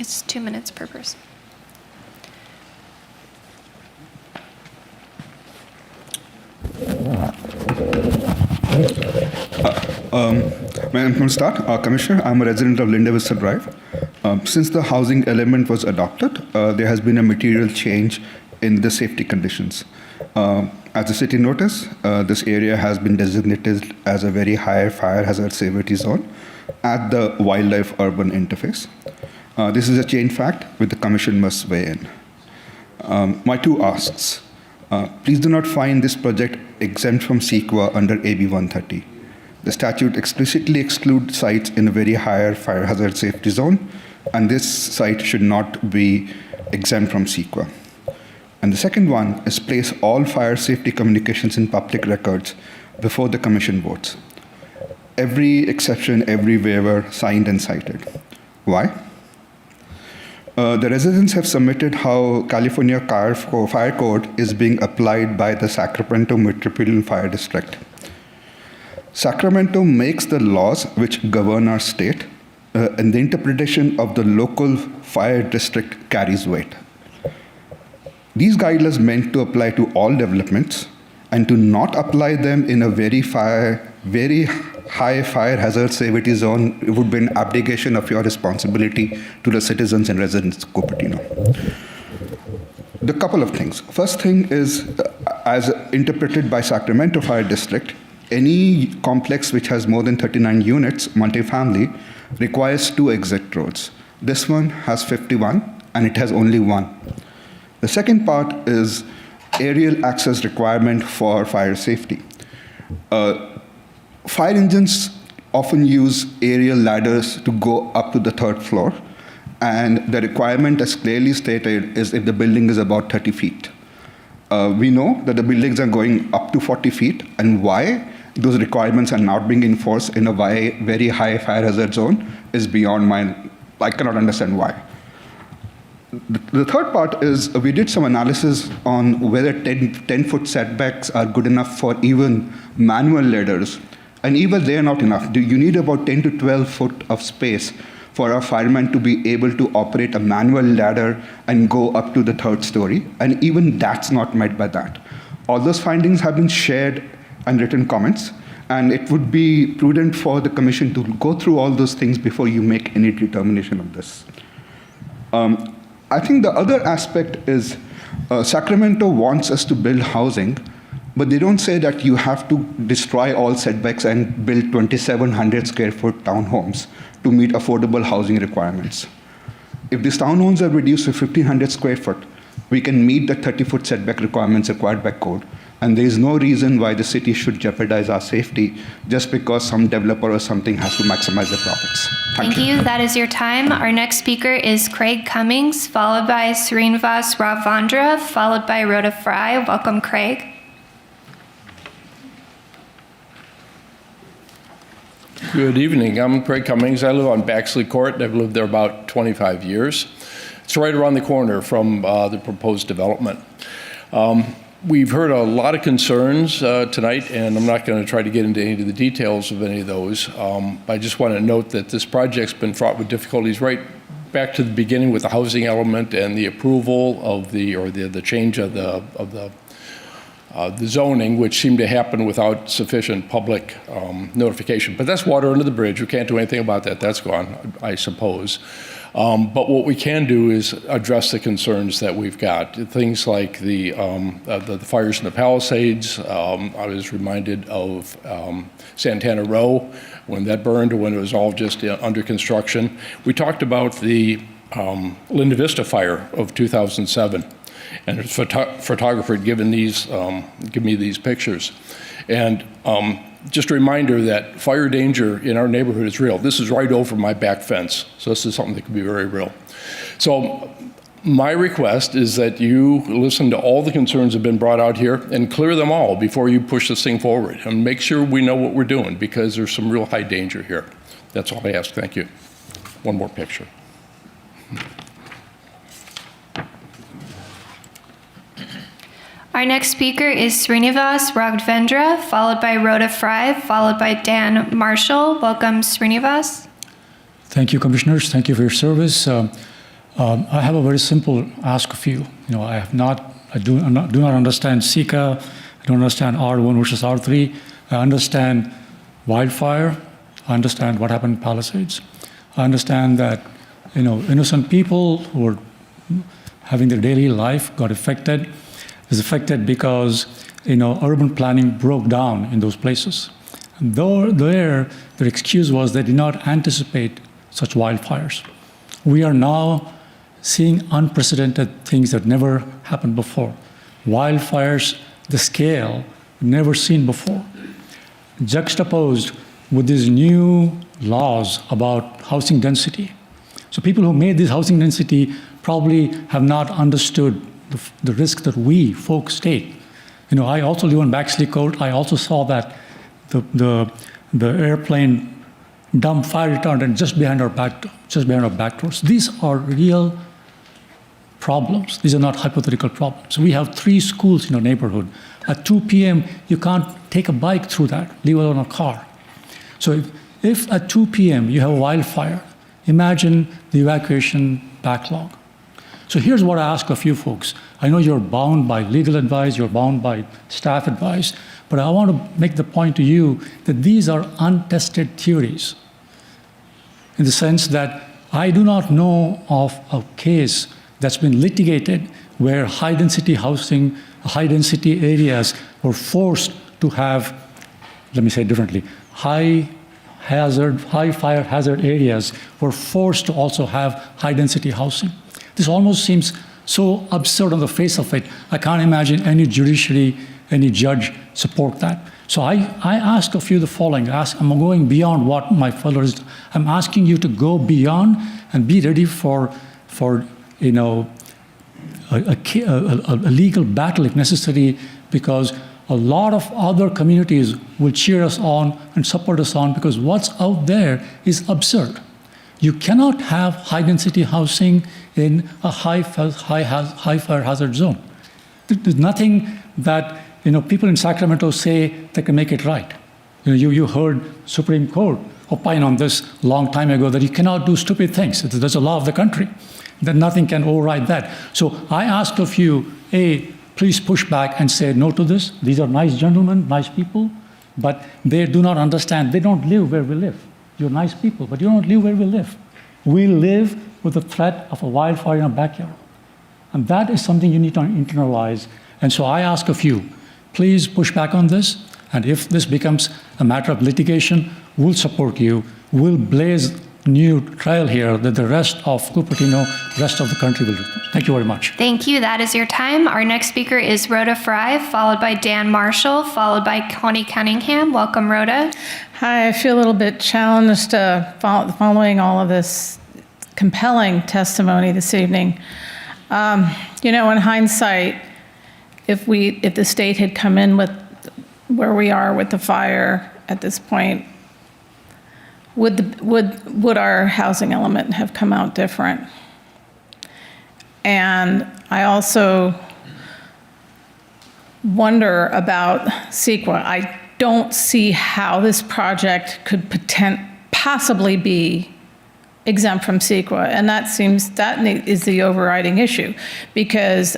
It's 2 minutes per person. I'm going to start. Commissioner, I'm a resident of Linda Vista Drive. Since the housing element was adopted, there has been a material change in the safety conditions. As the city noticed, this area has been designated as a very high fire hazard severity zone at the wildlife-urban interface. This is a change fact which the commission must weigh in. My two asks. Please do not find this project exempt from CEQA under AB 130. The statute explicitly excludes sites in a very higher fire hazard safety zone, and this site should not be exempt from CEQA. And the second one is place all fire safety communications in public records before the commission votes. Every exception, every waiver signed and cited. Why? The residents have submitted how California Fire Code is being applied by the Sacramento Metropolitan Fire District. Sacramento makes the laws which govern our state, and the interpretation of the local fire district carries weight. These guidelines meant to apply to all developments, and to not apply them in a very high fire hazard severity zone, it would be an abdication of your responsibility to the citizens and residents of Cupertino. The couple of things. First thing is, as interpreted by Sacramento Fire District, any complex which has more than 39 units, multifamily, requires 2 exit roads. This one has 51, and it has only 1. The second part is aerial access requirement for fire safety. Fire engines often use aerial ladders to go up to the 3rd floor, and the requirement, as clearly stated, is if the building is about 30 feet. We know that the buildings are going up to 40 feet, and why those requirements are not being enforced in a very high fire hazard zone is beyond I cannot understand why. The third part is we did some analysis on whether 10-foot setbacks are good enough for even manual ladders. And even they're not enough. You need about 10 to 12 foot of space for a fireman to be able to operate a manual ladder and go up to the 3rd story. And even that's not met by that. All those findings have been shared and written comments. And it would be prudent for the commission to go through all those things before you make any determination of this. I think the other aspect is Sacramento wants us to build housing, but they don't say that you have to destroy all setbacks and build 2,700 square foot townhomes to meet affordable housing requirements. If these townhomes are reduced to 1,500 square foot, we can meet the 30-foot setback requirements required by code. And there is no reason why the city should jeopardize our safety just because some developer or something has to maximize their profits. Thank you. That is your time. Our next speaker is Craig Cummings, followed by Srinivas Ravandra, followed by Rhoda Fry. Welcome, Craig. Good evening. I'm Craig Cummings. I live on Baxley Court. I've lived there about 25 years. It's right around the corner from the proposed development. We've heard a lot of concerns tonight, and I'm not going to try to get into any of the details of any of those. I just want to note that this project's been fraught with difficulties right back to the beginning with the housing element and the approval of the change of the zoning, which seemed to happen without sufficient public notification. But that's water under the bridge. We can't do anything about that. That's gone, I suppose. But what we can do is address the concerns that we've got. Things like the fires in the Palisades. I was reminded of Santana Row when that burned, when it was all just under construction. We talked about the Linda Vista fire of 2007. And a photographer had given me these pictures. And just a reminder that fire danger in our neighborhood is real. This is right over my back fence, so this is something that can be very real. So my request is that you listen to all the concerns that have been brought out here and clear them all before you push this thing forward, and make sure we know what we're doing, because there's some real high danger here. That's all I ask. Thank you. One more picture. Our next speaker is Srinivas Raghavendra, followed by Rhoda Fry, followed by Dan Marshall. Welcome, Srinivas. Thank you, commissioners. Thank you for your service. I have a very simple ask of you. I do not understand SECA. I don't understand R1 versus R3. I understand wildfire. I understand what happened in Palisades. I understand that, innocent people who are having their daily life got affected. Is affected because, urban planning broke down in those places. And their excuse was they did not anticipate such wildfires. We are now seeing unprecedented things that never happened before. Wildfires, the scale, never seen before. Juxtaposed with these new laws about housing density. So people who made this housing density probably have not understood the risk that we folks take. I also live on Baxley Court. I also saw that the airplane dumped fire retardant just behind our back doors. These are real problems. These are not hypothetical problems. We have 3 schools in our neighborhood. At 2 p.m., you can't take a bike through that, leave alone a car. So if at 2 p.m. you have a wildfire, imagine the evacuation backlog. So here's what I ask of you folks. I know you're bound by legal advice, you're bound by staff advice, but I want to make the point to you that these are untested theories in the sense that I do not know of a case that's been litigated where high-density housing, high-density areas were forced to have, let me say it differently, high fire hazard areas were forced to also have high-density housing. This almost seems so absurd on the face of it. I can't imagine any judiciary, any judge support that. So I ask of you the following. I'm going beyond what my followers. I'm asking you to go beyond and be ready for a legal battle if necessary, because a lot of other communities will cheer us on and support us on, because what's out there is absurd. You cannot have high-density housing in a high fire hazard zone. There's nothing that people in Sacramento say that can make it right. You heard Supreme Court opine on this long time ago that you cannot do stupid things. There's a law of the country. That nothing can override that. So I ask of you, please push back and say no to this. These are nice gentlemen, nice people, but they do not understand. They don't live where we live. You're nice people, but you don't live where we live. We live with the threat of a wildfire in our backyard. And that is something you need to internalize. And so I ask of you, please push back on this. And if this becomes a matter of litigation, we'll support you. We'll blaze new trail here that the rest of Cupertino, the rest of the country will do. Thank you very much. Thank you. That is your time. Our next speaker is Rhoda Fry, followed by Dan Marshall, followed by Connie Cunningham. Welcome, Rhoda. Hi, I feel a little bit challenged following all of this compelling testimony this evening. In hindsight, if the state had come in with where we are with the fire at this point, would our housing element have come out different? And I also wonder about CEQA. I don't see how this project could possibly be exempt from CEQA, and that is the overriding issue, because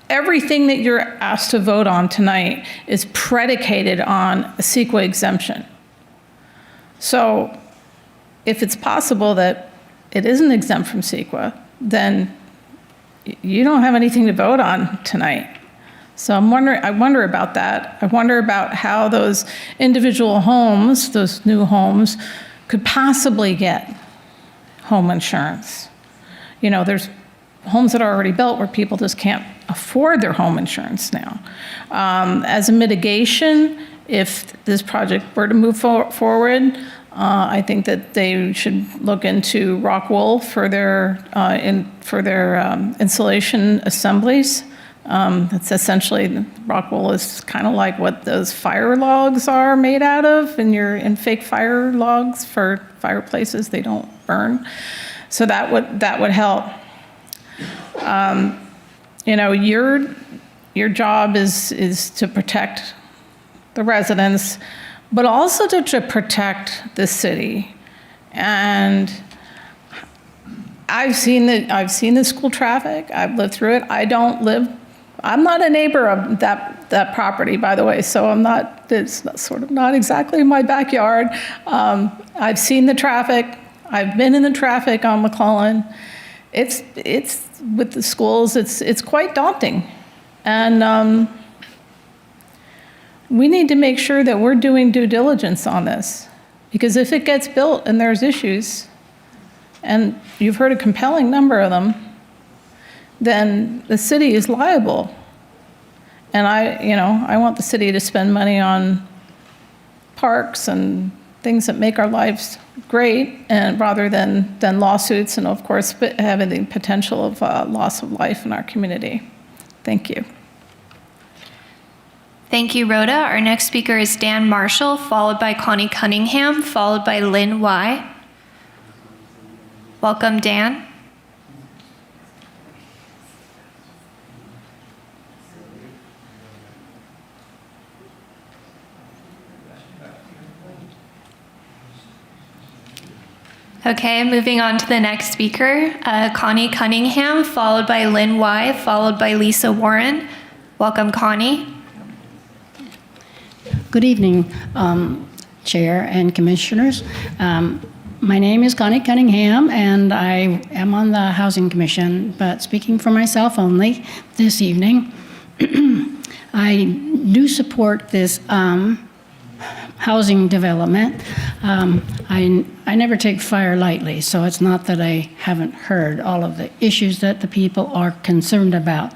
everything that you're asked to vote on tonight is predicated on a CEQA exemption. So if it's possible that it isn't exempt from CEQA, then you don't have anything to vote on tonight. So I wonder about that. I wonder about how those individual homes, those new homes, could possibly get home insurance. There's homes that are already built where people just can't afford their home insurance now. As a mitigation, if this project were to move forward, I think that they should look into rock wool for their insulation assemblies. It's essentially, rock wool is kind of like what those fire logs are made out of, in fake fire logs for fireplaces. They don't burn, so that would help. Your job is to protect the residents, but also to protect the city. And I've seen the school traffic. I've lived through it. I'm not a neighbor of that property, by the way, so it's sort of not exactly my backyard. I've seen the traffic. I've been in the traffic on McClellan. It's with the schools, it's quite daunting. And we need to make sure that we're doing due diligence on this. Because if it gets built and there's issues, and you've heard a compelling number of them, then the city is liable. And I want the city to spend money on parks and things that make our lives great, and rather than lawsuits and, of course, having the potential of loss of life in our community. Thank you. Thank you, Rhoda. Our next speaker is Dan Marshall, followed by Connie Cunningham, followed by Lynn Y. Welcome, Dan. Okay, moving on to the next speaker, Connie Cunningham, followed by Lynn Y, followed by Lisa Warren. Welcome, Connie. Good evening, Chair and Commissioners. My name is Connie Cunningham, and I am on the Housing Commission, but speaking for myself only this evening, I do support this housing development. I never take fire lightly, so it's not that I haven't heard all of the issues that the people are concerned about.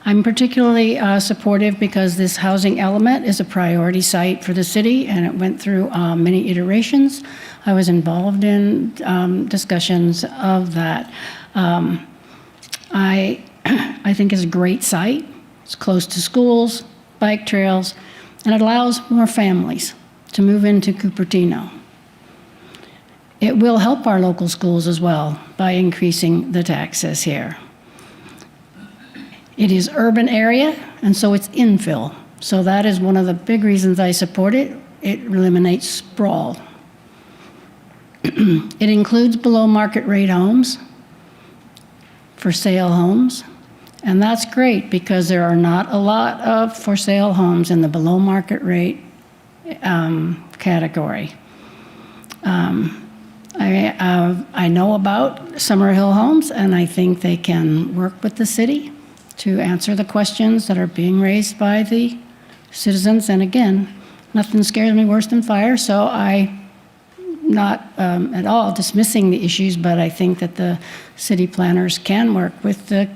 I'm particularly supportive because this housing element is a priority site for the city, and it went through many iterations. I was involved in discussions of that. I think it's a great site. It's close to schools, bike trails, and it allows more families to move into Cupertino. It will help our local schools as well by increasing the taxes here. It is urban area, and so it's infill. So that is one of the big reasons I support it. It eliminates sprawl. It includes below market rate homes, for sale homes, and that's great because there are not a lot of for sale homes in the below market rate category. I know about Summerhill Homes, and I think they can work with the city to answer the questions that are being raised by the citizens. And again, nothing scares me worse than fire, so I'm not at all dismissing the issues, but I think that the city planners can work with the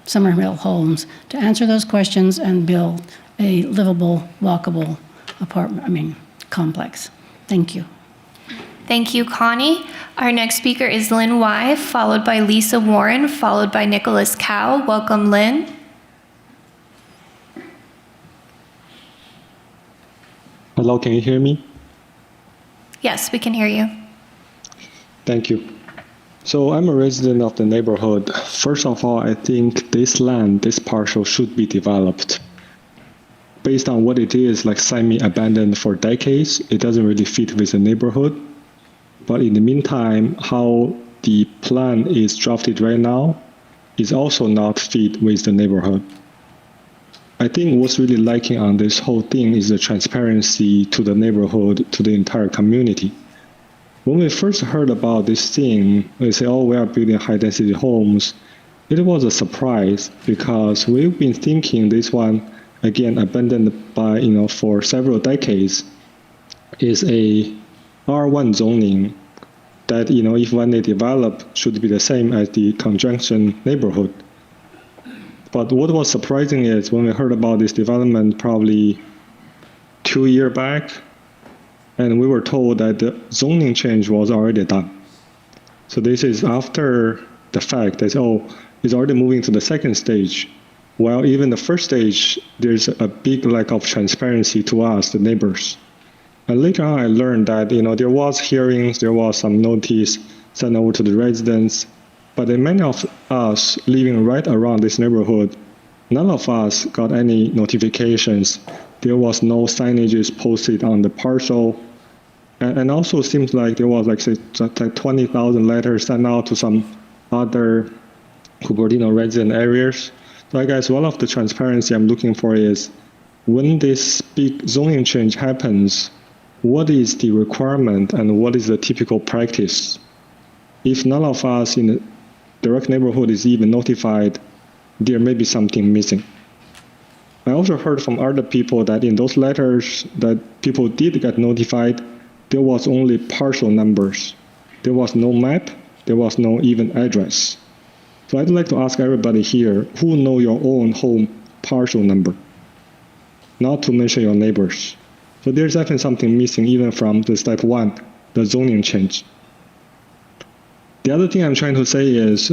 Summerhill Homes to answer those questions and build a livable, walkable complex. Thank you. Thank you, Connie. Our next speaker is Lynn Y, followed by Lisa Warren, followed by Nicholas Cow. Welcome, Lynn. Hello, can you hear me? Yes, we can hear you. Thank you. So I'm a resident of the neighborhood. First of all, I think this land, this parcel should be developed. Based on what it is, like semi-abandoned for decades, it doesn't really fit with the neighborhood. But in the meantime, how the plan is drafted right now is also not fit with the neighborhood. I think what's really lacking on this whole thing is the transparency to the neighborhood, to the entire community. When we first heard about this thing, we say, oh, we are building high-density homes. It was a surprise because we've been thinking this one, again, abandoned by, for several decades, is a R1 zoning that, if when they develop, should be the same as the conjunction neighborhood. But what was surprising is when we heard about this development probably 2 years back, and we were told that the zoning change was already done. So this is after the fact that, it's already moving to the second stage. While even the first stage, there's a big lack of transparency to us, the neighbors. And later on, I learned that, there was hearings, there was some notice sent over to the residents, but many of us living right around this neighborhood, none of us got any notifications. There was no signages posted on the parcel. And also seems like there was like say like 20,000 letters sent out to some other Cupertino resident areas. So I guess one of the transparency I'm looking for is when this big zoning change happens, what is the requirement and what is the typical practice? If none of us in the direct neighborhood is even notified, there may be something missing. I also heard from other people that in those letters that people did get notified, there was only partial numbers. There was no map, there was no even address. So I'd like to ask everybody here, who know your own home partial number? Not to mention your neighbors. So there's definitely something missing even from the step one, the zoning change. The other thing I'm trying to say is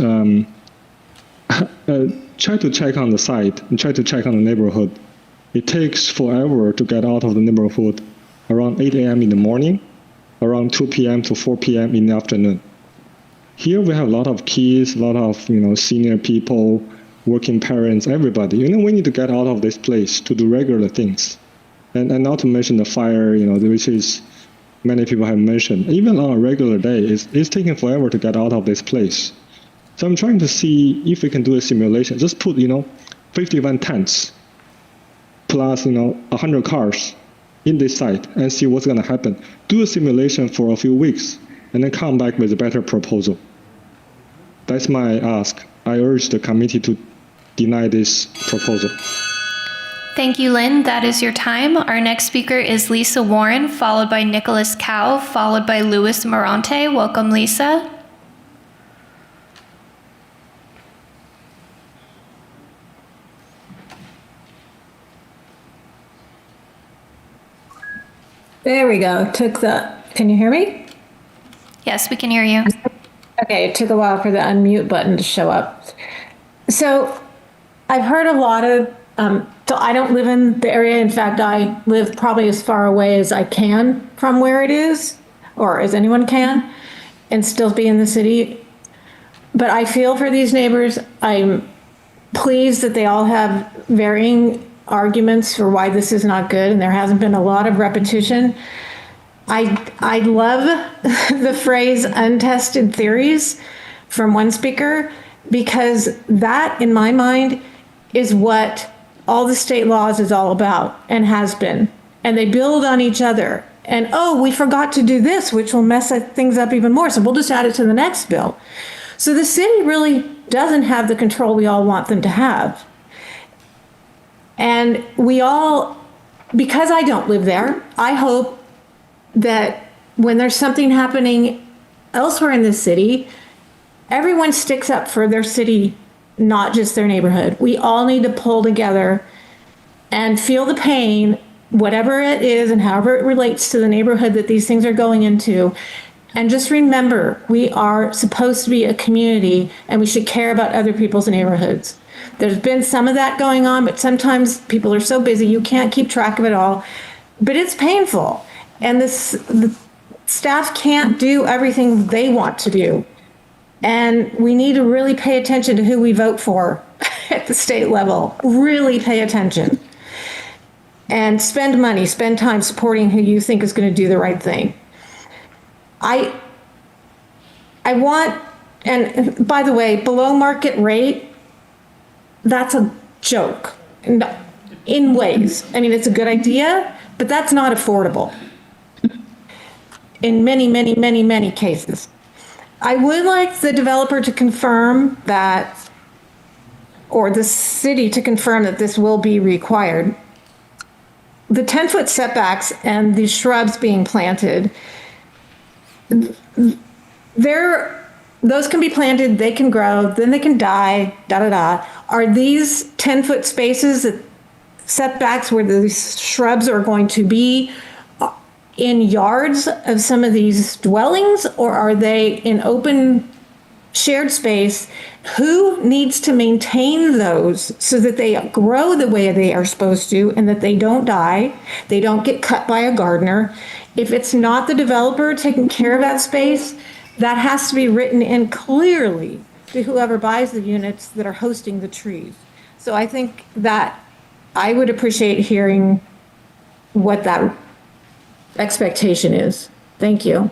try to check on the site and try to check on the neighborhood. It takes forever to get out of the neighborhood around 8 a.m. in the morning, around 2 p.m. to 4 p.m. in the afternoon. Here we have a lot of kids, a lot of senior people, working parents, everybody. We need to get out of this place to do regular things. And not to mention the fire, which is many people have mentioned. Even on a regular day, it's taking forever to get out of this place. So I'm trying to see if we can do a simulation. Just put, 51 tents plus, 100 cars in this site and see what's going to happen. Do a simulation for a few weeks and then come back with a better proposal. That's my ask. I urge the committee to deny this proposal. Thank you, Lynn. That is your time. Our next speaker is Lisa Warren, followed by Nicholas Cow, followed by Louis Morante. Welcome, Lisa. There we go. Can you hear me? Yes, we can hear you. Okay, it took a while for the unmute button to show up. So I've heard a lot of, so I don't live in the area. In fact, I live probably as far away as I can from where it is, or as anyone can, and still be in the city. But I feel for these neighbors. I'm pleased that they all have varying arguments for why this is not good, and there hasn't been a lot of repetition. I love the phrase untested theories from one speaker, because that, in my mind, is what all the state laws is all about and has been. And they build on each other. And, oh, we forgot to do this, which will mess things up even more. So we'll just add it to the next bill. So the city really doesn't have the control we all want them to have. And we all, because I don't live there, I hope that when there's something happening elsewhere in the city, everyone sticks up for their city, not just their neighborhood. We all need to pull together and feel the pain, whatever it is and however it relates to the neighborhood that these things are going into. And just remember, we are supposed to be a community and we should care about other people's neighborhoods. There's been some of that going on, but sometimes people are so busy you can't keep track of it all. But it's painful. And the staff can't do everything they want to do. And we need to really pay attention to who we vote for at the state level. Really pay attention. And spend money, spend time supporting who you think is going to do the right thing. I want, and by the way, below market rate, that's a joke in ways. I mean, it's a good idea, but that's not affordable in many, many, many, many cases. I would like the developer to confirm that, or the city to confirm that this will be required. The 10-foot setbacks and the shrubs being planted, those can be planted, they can grow, then they can die, Are these 10-foot spaces, setbacks where the shrubs are going to be in yards of some of these dwellings, or are they in open shared space? Who needs to maintain those so that they grow the way they are supposed to and that they don't die, they don't get cut by a gardener? If it's not the developer taking care of that space, that has to be written in clearly to whoever buys the units that are hosting the trees. So I think that I would appreciate hearing what that expectation is. Thank you.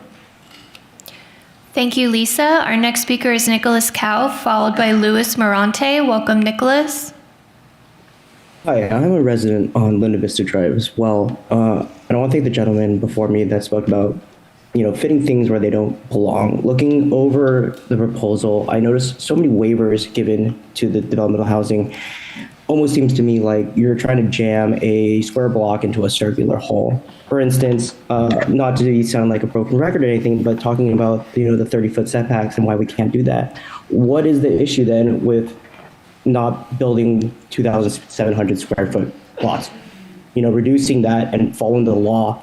Thank you, Lisa. Our next speaker is Nicholas Cow, followed by Louis Morante. Welcome, Nicholas. Hi, I'm a resident on Linda Vista Drive as well. And I want to thank the gentleman before me that spoke about, fitting things where they don't belong. Looking over the proposal, I noticed so many waivers given to the developmental housing. Almost seems to me like you're trying to jam a square block into a circular hole. For instance, not to sound like a broken record or anything, but talking about, the 30-foot setbacks and why we can't do that. What is the issue then with not building 2,700 square foot lots? Reducing that and following the law.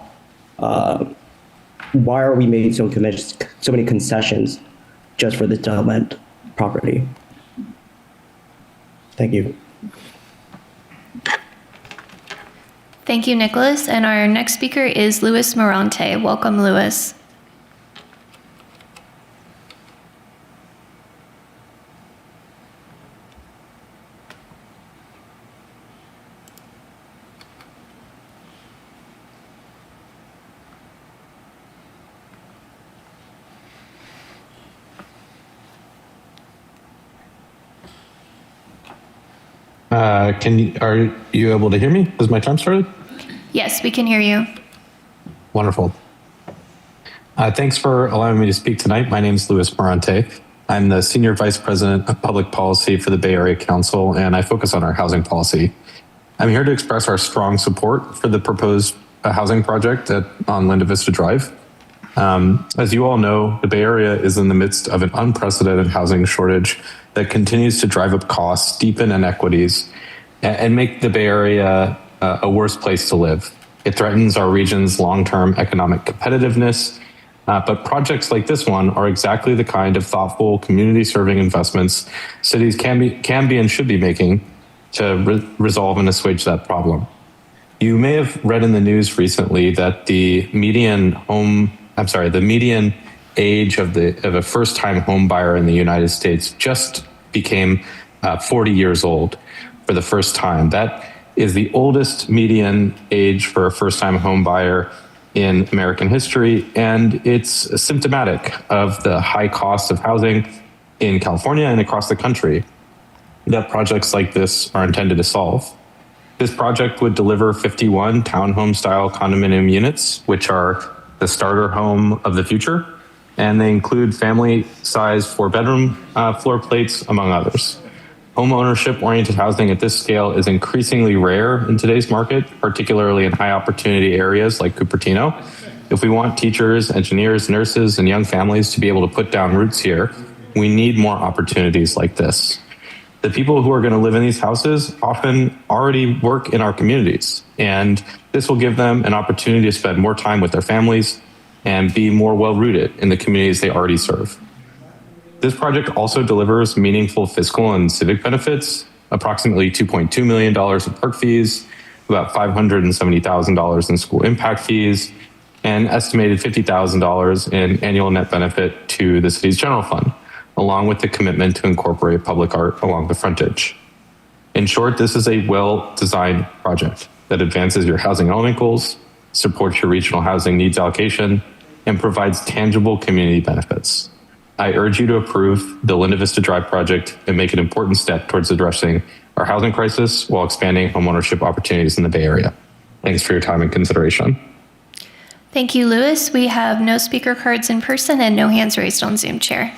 Why are we made so many concessions just for this development property? Thank you. Thank you, Nicholas. And our next speaker is Louis Morante. Welcome, Louis. Are you able to hear me? Has my time started? Yes, we can hear you. Wonderful. Thanks for allowing me to speak tonight. My name is Louis Morante. I'm the Senior Vice President of Public Policy for the Bay Area Council, and I focus on our housing policy. I'm here to express our strong support for the proposed housing project on Linda Vista Drive. As you all know, the Bay Area is in the midst of an unprecedented housing shortage that continues to drive up costs, deepen inequities, and make the Bay Area a worse place to live. It threatens our region's long-term economic competitiveness, but projects like this one are exactly the kind of thoughtful, community-serving investments cities can be and should be making to resolve and assuage that problem. You may have read in the news recently that the median age of a first-time home buyer in the United States just became 40 years old for the first time. That is the oldest median age for a first-time home buyer in American history, and it's symptomatic of the high cost of housing in California and across the country that projects like this are intended to solve. This project would deliver 51 townhome-style condominium units, which are the starter home of the future, and they include family-sized 4-bedroom floor plates, among others. Home ownership-oriented housing at this scale is increasingly rare in today's market, particularly in high-opportunity areas like Cupertino. If we want teachers, engineers, nurses, and young families to be able to put down roots here, we need more opportunities like this. The people who are going to live in these houses often already work in our communities, and this will give them an opportunity to spend more time with their families and be more well-rooted in the communities they already serve. This project also delivers meaningful fiscal and civic benefits, approximately $2.2 million in park fees, about $570,000 in school impact fees, and estimated $50,000 in annual net benefit to the city's general fund, along with the commitment to incorporate public art along the frontage. In short, this is a well-designed project that advances your housing element goals, supports your regional housing needs allocation, and provides tangible community benefits. I urge you to approve the Linda Vista Drive project and make an important step towards addressing our housing crisis while expanding homeownership opportunities in the Bay Area. Thanks for your time and consideration. Thank you, Louis. We have no speaker cards in person and no hands raised on Zoom, Chair.